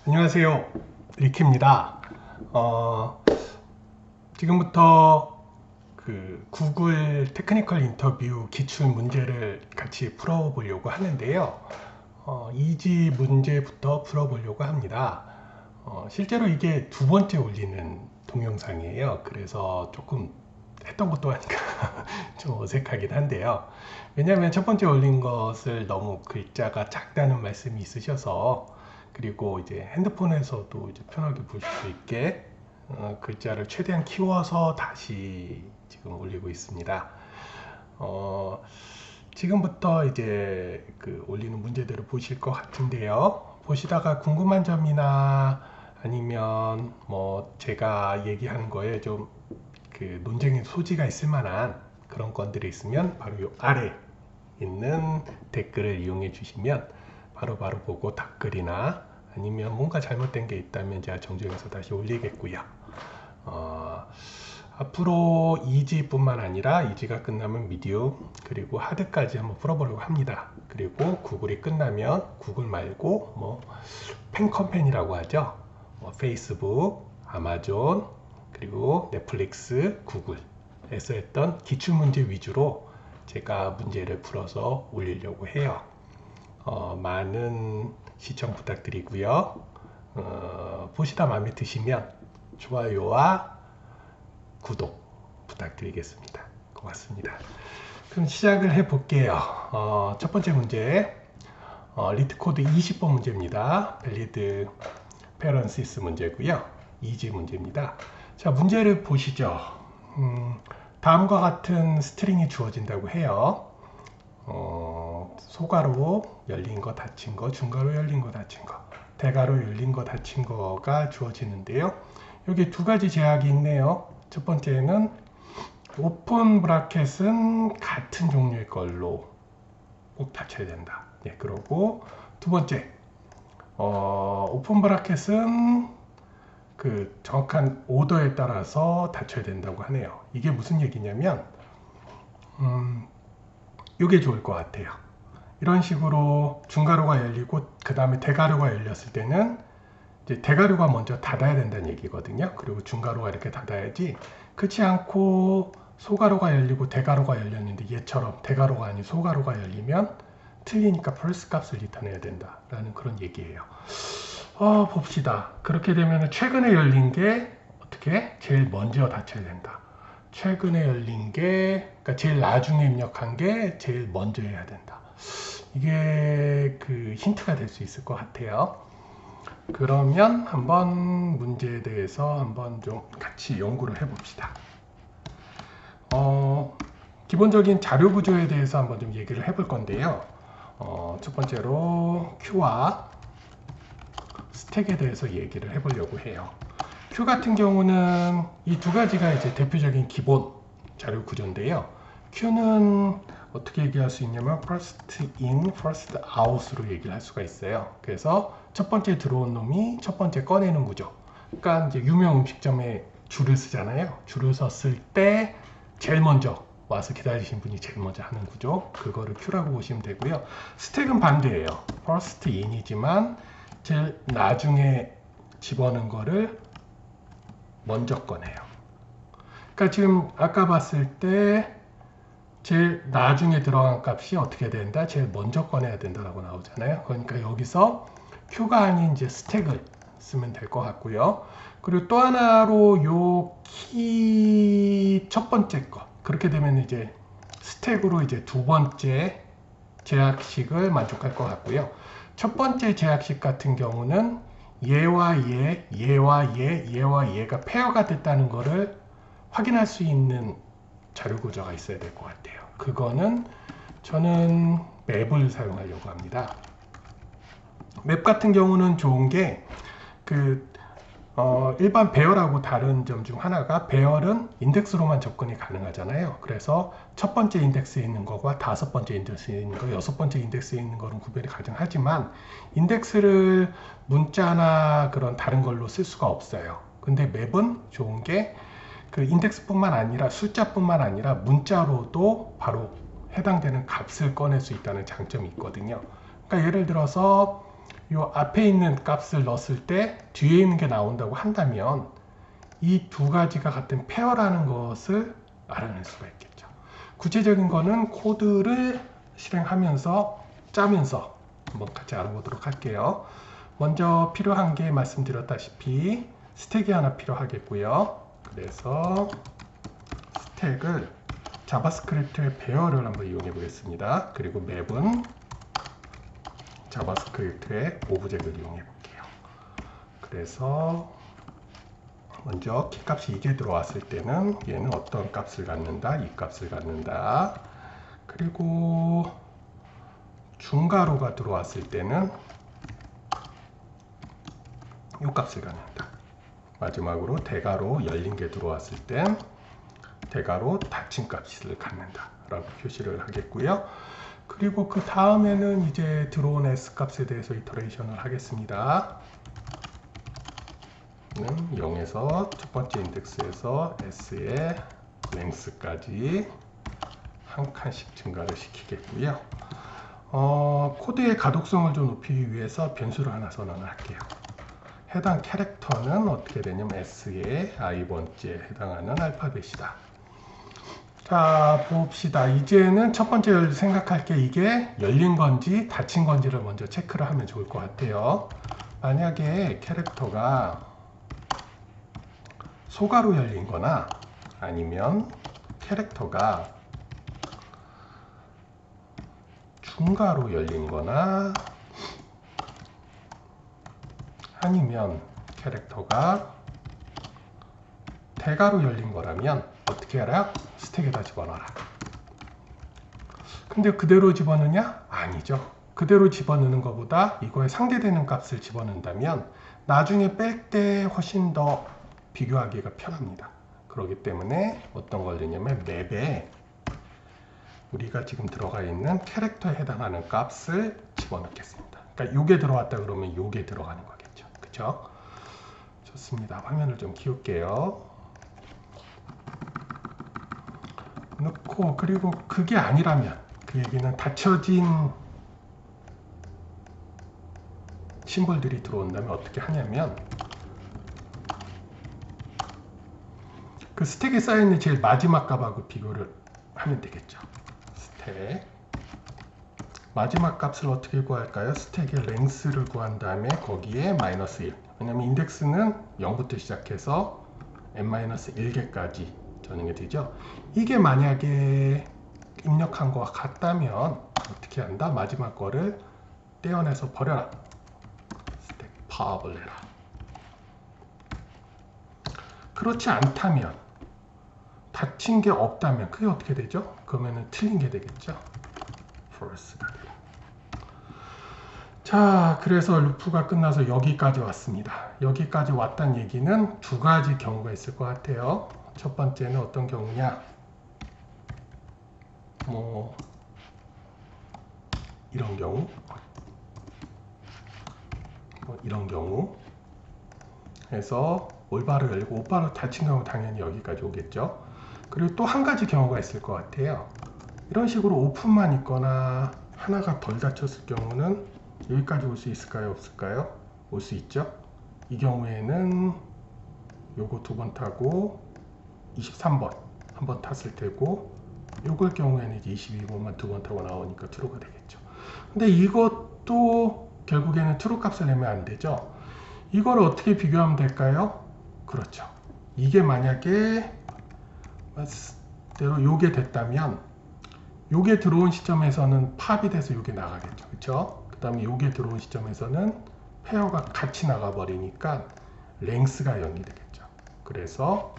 안녕하세요. 리키입니다. 지금부터 그 구글 테크니컬 인터뷰 기출 문제를 같이 풀어보려고 하는데요. 이지 문제부터 풀어보려고 합니다. 실제로 이게 두 번째 올리는 동영상이에요. 그래서 조금 했던 것도 하니까 좀 어색하긴 한데요. 왜냐하면 첫 번째 올린 것을 너무 글자가 작다는 말씀이 있으셔서, 그리고 이제 핸드폰에서도 이제 편하게 보실 수 있게 글자를 최대한 키워서 다시 지금 올리고 있습니다. 지금부터 이제 그 올리는 문제들을 보실 것 같은데요. 보시다가 궁금한 점이나 아니면 뭐 제가 얘기하는 거에 좀 그 논쟁의 소지가 있을 만한 그런 건들이 있으면 바로 요 아래 있는 댓글을 이용해 주시면 바로바로 보고 답글이나 아니면 뭔가 잘못된 게 있다면 제가 정정해서 다시 올리겠고요. 앞으로 이지뿐만 아니라 이지가 끝나면 미디움 그리고 하드까지 한번 풀어보려고 합니다. 그리고 구글이 끝나면 구글 말고 뭐 팬컴팬이라고 하죠. 페이스북, 아마존, 그리고 넷플릭스, 구글에서 했던 기출문제 위주로 제가 문제를 풀어서 올리려고 해요. 많은 시청 부탁드리고요. 보시다 마음에 드시면 좋아요와 구독 부탁드리겠습니다. 고맙습니다. 그럼 시작을 해볼게요. 첫 번째 문제, 리트코드 20번 문제입니다. 밸리드 페런시스 문제고요. 이지 문제입니다. 자, 문제를 보시죠. 다음과 같은 스트링이 주어진다고 해요. 소가로 열린 거 닫힌 거, 중가로 열린 거 닫힌 거, 대가로 열린 거 닫힌 거가 주어지는데요. 여기 두 가지 제약이 있네요. 첫 번째는 오픈 브라켓은 같은 종류의 걸로 꼭 닫혀야 된다. 네, 그러고 두 번째, 오픈 브라켓은 그 정확한 오더에 따라서 닫혀야 된다고 하네요. 이게 무슨 얘기냐면, 이게 좋을 것 같아요. 이런 식으로 중가로가 열리고 그 다음에 대가로가 열렸을 때는 이제 대가로가 먼저 닫아야 된다는 얘기거든요. 그리고 중가로가 이렇게 닫아야지, 그렇지 않고 소가로가 열리고 대가로가 열렸는데 얘처럼 대가로가 아닌 소가로가 열리면 틀리니까 펄스 값을 리턴해야 된다라는 그런 얘기예요. 봅시다. 그렇게 되면 최근에 열린 게 어떻게? 제일 먼저 닫혀야 된다. 최근에 열린 게, 그러니까 제일 나중에 입력한 게 제일 먼저 해야 된다. 이게 그 힌트가 될 수 있을 것 같아요. 그러면 한번 문제에 대해서 한번 좀 같이 연구를 해봅시다. 기본적인 자료 구조에 대해서 한번 좀 얘기를 해볼 건데요. 첫 번째로 Q와 스택에 대해서 얘기를 해보려고 해요. Q 같은 경우는 이 두 가지가 이제 대표적인 기본 자료 구조인데요. Q는 어떻게 얘기할 수 있냐면 first in, first out으로 얘기를 할 수가 있어요. 그래서 첫 번째 들어온 놈이 첫 번째 꺼내는 구조. 그러니까 이제 유명 음식점에 줄을 쓰잖아요. 줄을 섰을 때 제일 먼저 와서 기다리신 분이 제일 먼저 하는 구조. 그거를 Q라고 보시면 되고요. 스택은 반대예요. first in이지만 제일 나중에 집어넣은 거를 먼저 꺼내요. 그러니까 지금 아까 봤을 때 제일 나중에 들어간 값이 어떻게 된다? 제일 먼저 꺼내야 된다라고 나오잖아요. 그러니까 여기서 Q가 아닌 이제 스택을 쓰면 될 것 같고요. 그리고 또 하나로 요 키 첫 번째 거, 그렇게 되면 이제 스택으로 이제 두 번째 제약식을 만족할 것 같고요. 첫 번째 제약식 같은 경우는 얘와 얘, 얘와 얘, 얘와 얘가 페어가 됐다는 거를 확인할 수 있는 자료 구조가 있어야 될 것 같아요. 그거는 저는 맵을 사용하려고 합니다. 맵 같은 경우는 좋은 게 일반 배열하고 다른 점 중 하나가, 배열은 인덱스로만 접근이 가능하잖아요. 그래서 첫 번째 인덱스에 있는 거와 다섯 번째 인덱스에 있는 거, 여섯 번째 인덱스에 있는 거는 구별이 가능하지만 인덱스를 문자나 그런 다른 걸로 쓸 수가 없어요. 근데 맵은 좋은 게 그 인덱스뿐만 아니라 숫자뿐만 아니라 문자로도 바로 해당되는 값을 꺼낼 수 있다는 장점이 있거든요. 그러니까 예를 들어서 이 앞에 있는 값을 넣었을 때 뒤에 있는 게 나온다고 한다면 이 두 가지가 같은 페어라는 것을 알아낼 수가 있겠죠. 구체적인 거는 코드를 실행하면서 짜면서 한번 같이 알아보도록 할게요. 먼저 필요한 게 말씀드렸다시피 스택이 하나 필요하겠고요. 그래서 스택을 자바스크립트의 배열을 한번 이용해 보겠습니다. 그리고 맵은 자바스크립트의 오브젝을 이용해 볼게요. 그래서 먼저 키값이 이게 들어왔을 때는 얘는 어떤 값을 갖는다, 이 값을 갖는다. 그리고 중괄호가 들어왔을 때는 이 값을 갖는다. 마지막으로 대괄호 열린 게 들어왔을 땐 대괄호 닫힌 값을 갖는다 라고 표시를 하겠고요. 그리고 그 다음에는 이제 들어온 S 값에 대해서 이터레이션을 하겠습니다. 0에서 첫 번째 인덱스에서 S의 랭스까지 한 칸씩 증가를 시키겠고요. 코드의 가독성을 좀 높이기 위해서 변수를 하나 선언을 할게요. 해당 캐릭터는 어떻게 되냐면 S의 i번째에 해당하는 알파벳이다. 자, 봅시다. 이제는 첫 번째 생각할 게 이게 열린 건지 닫힌 건지를 먼저 체크를 하면 좋을 것 같아요. 만약에 캐릭터가 소괄호 열린 거나 아니면 캐릭터가 중괄호 열린 거나 아니면 캐릭터가 대괄호 열린 거라면 어떻게 하라? 스택에다 집어넣어라. 근데 그대로 집어넣냐? 아니죠. 그대로 집어넣는 것보다 이거에 상대되는 값을 집어넣는다면 나중에 뺄 때 훨씬 더 비교하기가 편합니다. 그렇기 때문에 어떤 걸 넣냐면 맵에 우리가 지금 들어가 있는 캐릭터에 해당하는 값을 집어넣겠습니다. 그러니까 요게 들어왔다 그러면 요게 들어가는 거겠죠. 그쵸? 좋습니다. 화면을 좀 키울게요. 넣고, 그리고 그게 아니라면 그 얘기는 닫혀진 심볼들이 들어온다면 어떻게 하냐면 그 스택에 쌓여있는 제일 마지막 값하고 비교를 하면 되겠죠. 스택 마지막 값을 어떻게 구할까요? 스택의 랭스를 구한 다음에 거기에 마이너스 1. 왜냐면 인덱스는 0부터 시작해서 n-1개까지 저장이 되죠. 이게 만약에 입력한 거와 같다면 어떻게 한다? 마지막 거를 떼어내서 버려라. 스택 파업을 해라. 그렇지 않다면 닫힌 게 없다면 그게 어떻게 되죠? 그러면은 틀린 게 되겠죠. false가 돼요. 자, 그래서 루프가 끝나서 여기까지 왔습니다. 여기까지 왔다는 얘기는 두 가지 경우가 있을 것 같아요. 첫 번째는 어떤 경우냐? 뭐 이런 경우, 이런 경우 해서 올바로 열리고 오바로 닫힌 경우 당연히 여기까지 오겠죠. 그리고 또 한 가지 경우가 있을 것 같아요. 이런 식으로 오픈만 있거나 하나가 덜 닫혔을 경우는 여기까지 올 수 있을까요? 없을까요? 올 수 있죠. 이 경우에는 요거 두 번 타고 23번 한 번 탔을 테고 요걸 경우에는 이제 22번만 두 번 타고 나오니까 true가 되겠죠. 근데 이것도 결국에는 true 값을 내면 안 되죠. 이걸 어떻게 비교하면 될까요? 그렇죠. 이게 만약에 대로 요게 됐다면 요게 들어온 시점에서는 팝이 돼서 요게 나가겠죠. 그렇죠? 그 다음에 요게 들어온 시점에서는 페어가 같이 나가버리니까 랭스가 0이 되겠죠. 그래서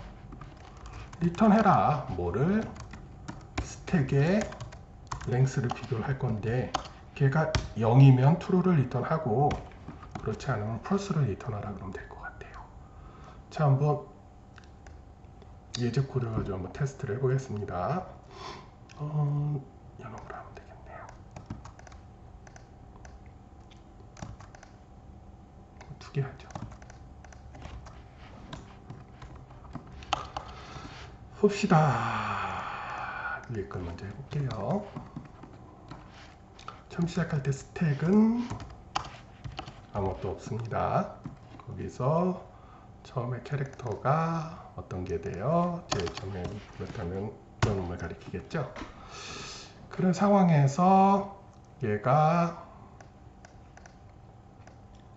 리턴해라. 뭐를? 스택에 랭스를 비교를 할 건데 걔가 0이면 true를 리턴하고 그렇지 않으면 false를 리턴하라 그러면 될 것 같아요. 자, 한번 예제 코드를 가지고 한번 테스트를 해보겠습니다. 연업을 하면 되겠네요. 두 개 하죠. 봅시다. 위에 걸 먼저 해볼게요. 처음 시작할 때 스택은 아무것도 없습니다. 거기서 처음에 캐릭터가 어떤 게 돼요? 제일 처음에 그렇다면 이놈을 가리키겠죠. 그런 상황에서 얘가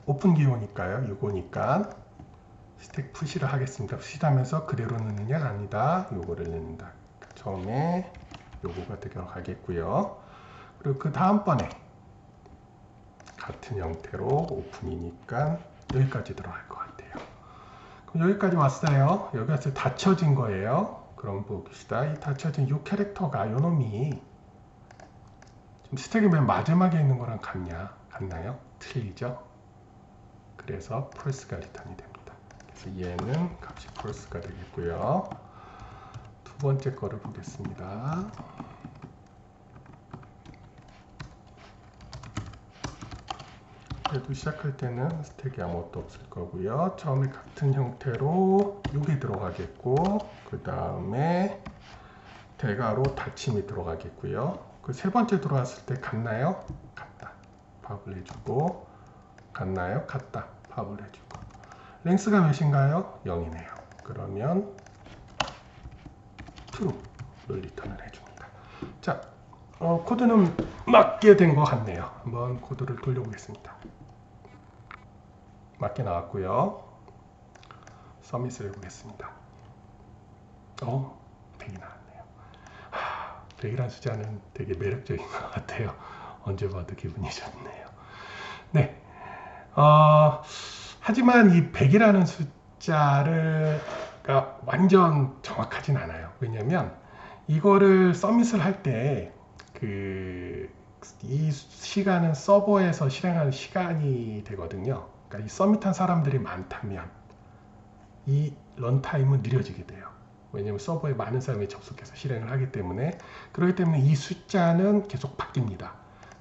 오픈 기호니까요. 이거니까 스택 푸시를 하겠습니다. 푸시하면서 그대로 넣느냐? 아니다. 요거를 넣는다. 처음에 요거가 들어가겠고요. 그리고 그 다음번에 같은 형태로 오픈이니까 여기까지 들어갈 것 같아요. 그럼 여기까지 왔어요. 여기 와서 닫혀진 거예요. 그럼 봅시다. 이 닫혀진 이 캐릭터가 요 놈이 지금 스택이 맨 마지막에 있는 거랑 같나요? 틀리죠? 그래서 펄스가 리턴이 됩니다. 그래서 얘는 값이 펄스가 되겠고요. 두 번째 거를 보겠습니다. 그래도 시작할 때는 스택이 아무것도 없을 거고요. 처음에 같은 형태로 이게 들어가겠고, 그 다음에 대괄호 닫힘이 들어가겠고요. 그 세 번째 들어왔을 때 같나요? 같다. 팝을 해주고, 같나요? 같다. 팝을 해주고. 랭스가 몇인가요? 0이네요. 그러면 true를 리턴을 해줍니다. 자, 코드는 맞게 된 것 같네요. 한번 코드를 돌려보겠습니다. 맞게 나왔고요. 서밋을 해보겠습니다. 100이 나왔네요. 100이라는 숫자는 되게 매력적인 것 같아요. 언제 봐도 기분이 좋네요. 네. 하지만 이 100이라는 숫자가 완전 정확하진 않아요. 왜냐면 이거를 서밋을 할 때 이 시간은 서버에서 실행하는 시간이 되거든요. 그러니까 이 서밋한 사람들이 많다면 이 런타임은 느려지게 돼요. 왜냐하면 서버에 많은 사람이 접속해서 실행을 하기 때문에. 그렇기 때문에 이 숫자는 계속 바뀝니다.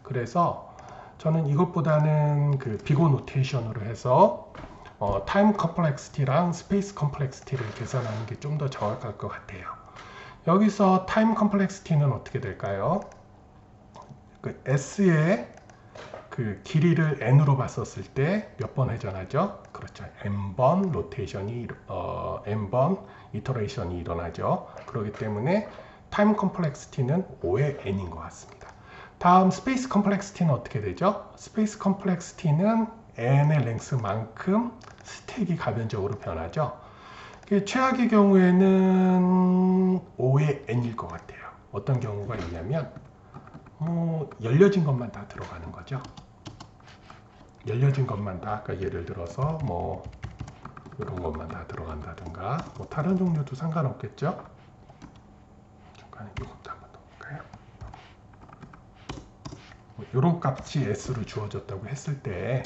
그래서 저는 이것보다는 그 비고 노테이션으로 해서 타임 컴플렉시티랑 스페이스 컴플렉시티를 계산하는 게 좀 더 정확할 것 같아요. 여기서 타임 컴플렉시티는 어떻게 될까요? 그 S의 그 길이를 n으로 봤었을 때 몇 번 회전하죠? 그렇죠. n번 로테이션이 n번 이터레이션이 일어나죠. 그렇기 때문에 타임 컴플렉시티는 5의 n인 것 같습니다. 다음 스페이스 컴플렉시티는 어떻게 되죠? 스페이스 컴플렉시티는 n의 랭스만큼 스택이 가변적으로 변하죠. 최악의 경우에는 5의 n일 것 같아요. 어떤 경우가 있냐면 열려진 것만 다 들어가는 거죠. 열려진 것만 다, 아까 예를 들어서 뭐 이런 것만 다 들어간다든가, 뭐 다른 종류도 상관없겠죠. 잠깐 이것도 한번 더 볼까요? 이런 값이 s로 주어졌다고 했을 때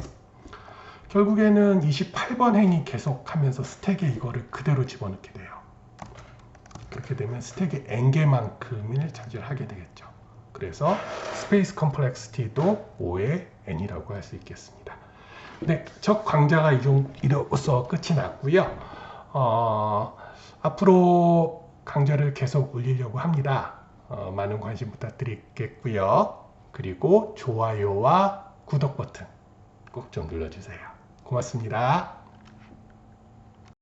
결국에는 28번 행이 계속하면서 스택에 이거를 그대로 집어넣게 돼요. 그렇게 되면 스택의 n개만큼을 차지하게 되겠죠. 그래서 스페이스 컴플렉시티도 5의 n이라고 할 수 있겠습니다. 네, 첫 강좌가 이로써 끝이 났고요. 앞으로 강좌를 계속 올리려고 합니다. 많은 관심 부탁드리겠고요. 그리고 좋아요와 구독 버튼 꼭 좀 눌러주세요. 고맙습니다.